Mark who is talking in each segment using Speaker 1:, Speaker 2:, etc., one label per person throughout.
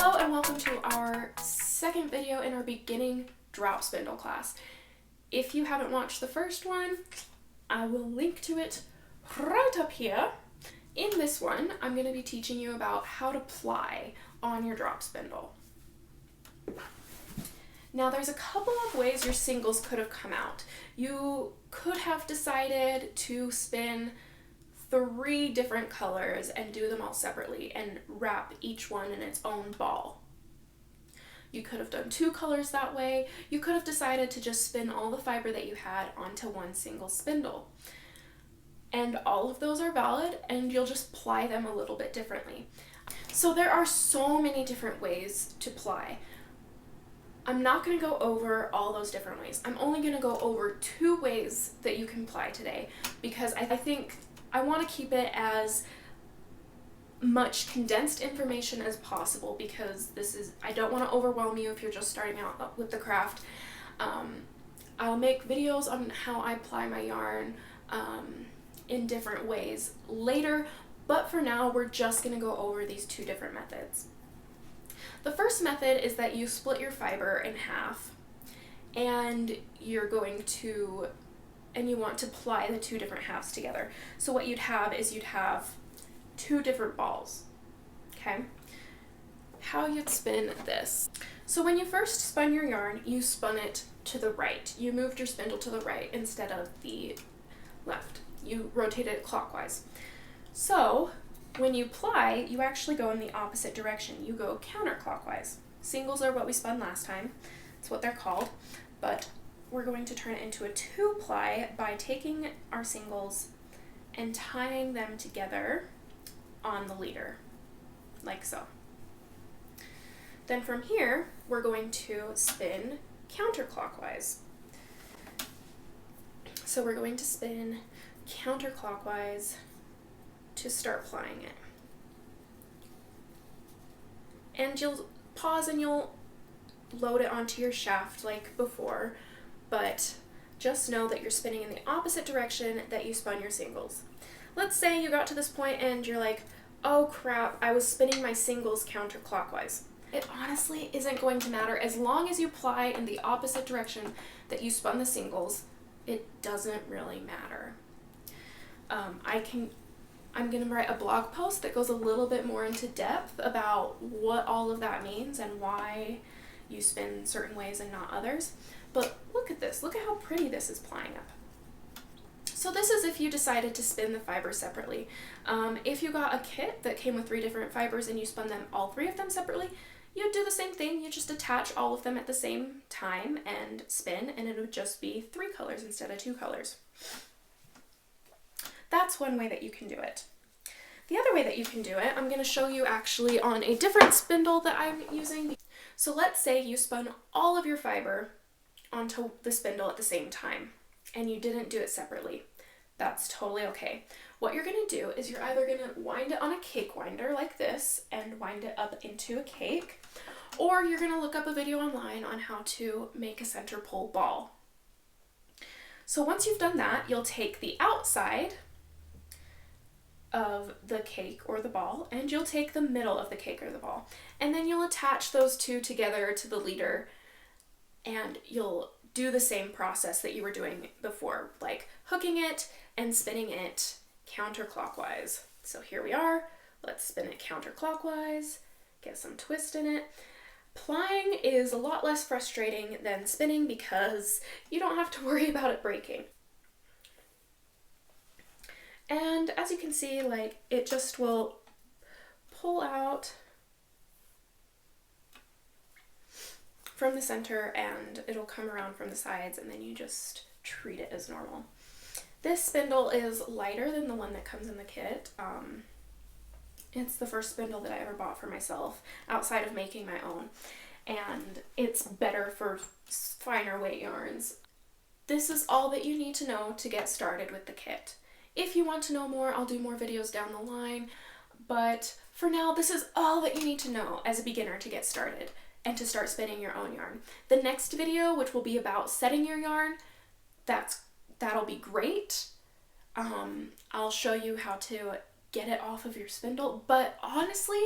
Speaker 1: Hello and welcome to our second video in our beginning drop spindle class. If you haven't watched the first one, I will link to it right up here. In this one, I'm going to be teaching you about how to ply on your drop spindle. Now there's a couple of ways your singles could have come out. You could have decided to spin 3 different colors and do them all separately and wrap each one in its own ball. You could have done 2 colors that way. You could have decided to just spin all the fiber that you had onto one single spindle. And all of those are valid, and you'll just ply them a little bit differently. So there are so many different ways to ply. I'm not going to go over all those different ways. I'm only going to go over 2 ways that you can ply today because I think I want to keep it as much condensed information as possible because I don't want to overwhelm you if you're just starting out with the craft. I'll make videos on how I ply my yarn in different ways later, but for now we're just going to go over these 2 different methods. The first method is that you split your fiber in half and you want to ply the 2 different halves together. So what you'd have 2 different balls, okay? How you'd spin this. So when you first spun your yarn, you spun it to the right. You moved your spindle to the right instead of the left. You rotated it clockwise. So when you ply, you actually go in the opposite direction. You go counterclockwise. Singles are what we spun last time. That's what they're called, but we're going to turn it into a 2-ply by taking our singles and tying them together on the leader, like so. Then from here, we're going to spin counterclockwise. So we're going to spin counterclockwise to start plying it. And you'll pause and you'll load it onto your shaft like before, but just know that you're spinning in the opposite direction that you spun your singles. Let's say you got to this point and you're like, oh crap, I was spinning my singles counterclockwise. It honestly isn't going to matter. As long as you ply in the opposite direction that you spun the singles, it doesn't really matter. I'm going to write a blog post that goes a little bit more into depth about what all of that means and why you spin certain ways and not others. But look at this. Look at how pretty this is plying up. So this is if you decided to spin the fibers separately. If you got a kit that came with 3 different fibers and you spun them, all 3 of them separately, you'd do the same thing. You just attach all of them at the same time and spin, and it would just be 3 colors instead of 2 colors. That's one way that you can do it. The other way that you can do it, I'm going to show you actually on a different spindle that I'm using. So let's say you spun all of your fiber onto the spindle at the same time and you didn't do it separately. That's totally okay. What you're going to do is you're either going to wind it on a cake winder like this and wind it up into a cake, or you're going to look up a video online on how to make a center pole ball. So once you've done that, you'll take the outside of the cake or the ball and you'll take the middle of the cake or the ball, and then you'll attach those 2 together to the leader and you'll do the same process that you were doing before, like hooking it and spinning it counterclockwise. So here we are. Let's spin it counterclockwise, get some twist in it. Plying is a lot less frustrating than spinning because you don't have to worry about it breaking. And as you can see, like, it just will pull out from the center and it'll come around from the sides, and then you just treat it as normal. This spindle is lighter than the one that comes in the kit. It's the first spindle that I ever bought for myself outside of making my own, and it's better for finer weight yarns. This is all that you need to know to get started with the kit. If you want to know more, I'll do more videos down the line, but for now, this is all that you need to know as a beginner to get started and to start spinning your own yarn. The next video, which will be about setting your yarn, that'll be great. I'll show you how to get it off of your spindle, but honestly,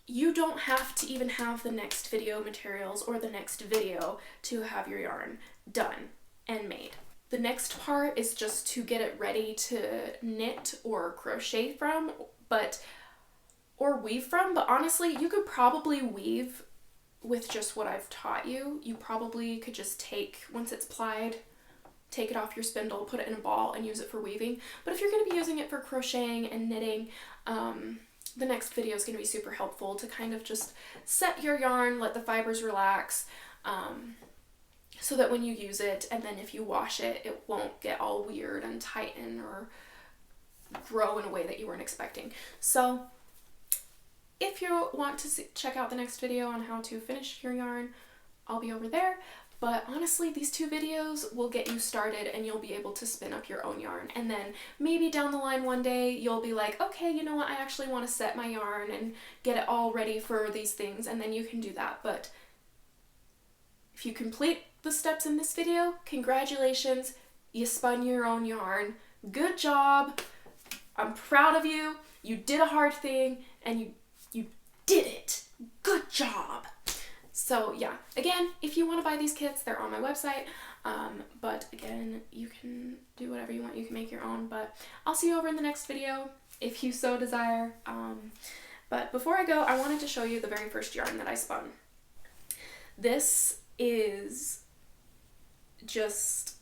Speaker 1: you don't have to even have the next video materials or the next video to have your yarn done and made. The next part is just to get it ready to knit or crochet from, or weave from, but honestly, you could probably weave with just what I've taught you. You probably could just take, once it's plied, take it off your spindle, put it in a ball, and use it for weaving. But if you're going to be using it for crocheting and knitting, the next video is going to be super helpful to kind of just set your yarn, let the fibers relax, so that when you use it, and then if you wash it, it won't get all weird and tighten or grow in a way that you weren't expecting. So if you want to check out the next video on how to finish your yarn, I'll be over there. But honestly, these 2 videos will get you started and you'll be able to spin up your own yarn. And then maybe down the line one day, you'll be like, okay, you know what, I actually want to set my yarn and get it all ready for these things, and then you can do that. But if you complete the steps in this video, congratulations, you spun your own yarn. Good job. I'm proud of you. You did a hard thing and you did it. Good job. So yeah, again, if you want to buy these kits, they're on my website. But again, you can do whatever you want. You can make your own, but I'll see you over in the next video if you so desire. But before I go, I wanted to show you the very first yarn that I spun. This is just,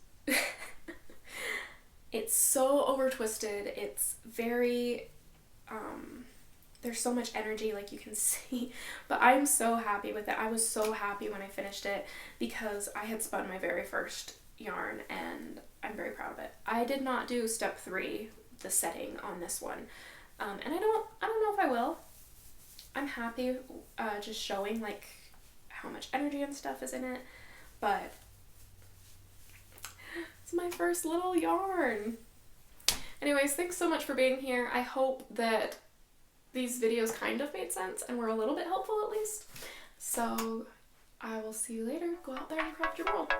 Speaker 1: it's so over twisted. It's very, there's so much energy, like you can see, but I'm so happy with it. I was so happy when I finished it because I had spun my very first yarn and I'm very proud of it. I did not do step 3, the setting, on this one, and I don't know if I will. I'm happy just showing like how much energy and stuff is in it, but it's my first little yarn. Anyways, thanks so much for being here. I hope that these videos kind of made sense and were a little bit helpful at least. So I will see you later. Go out there and craft your world.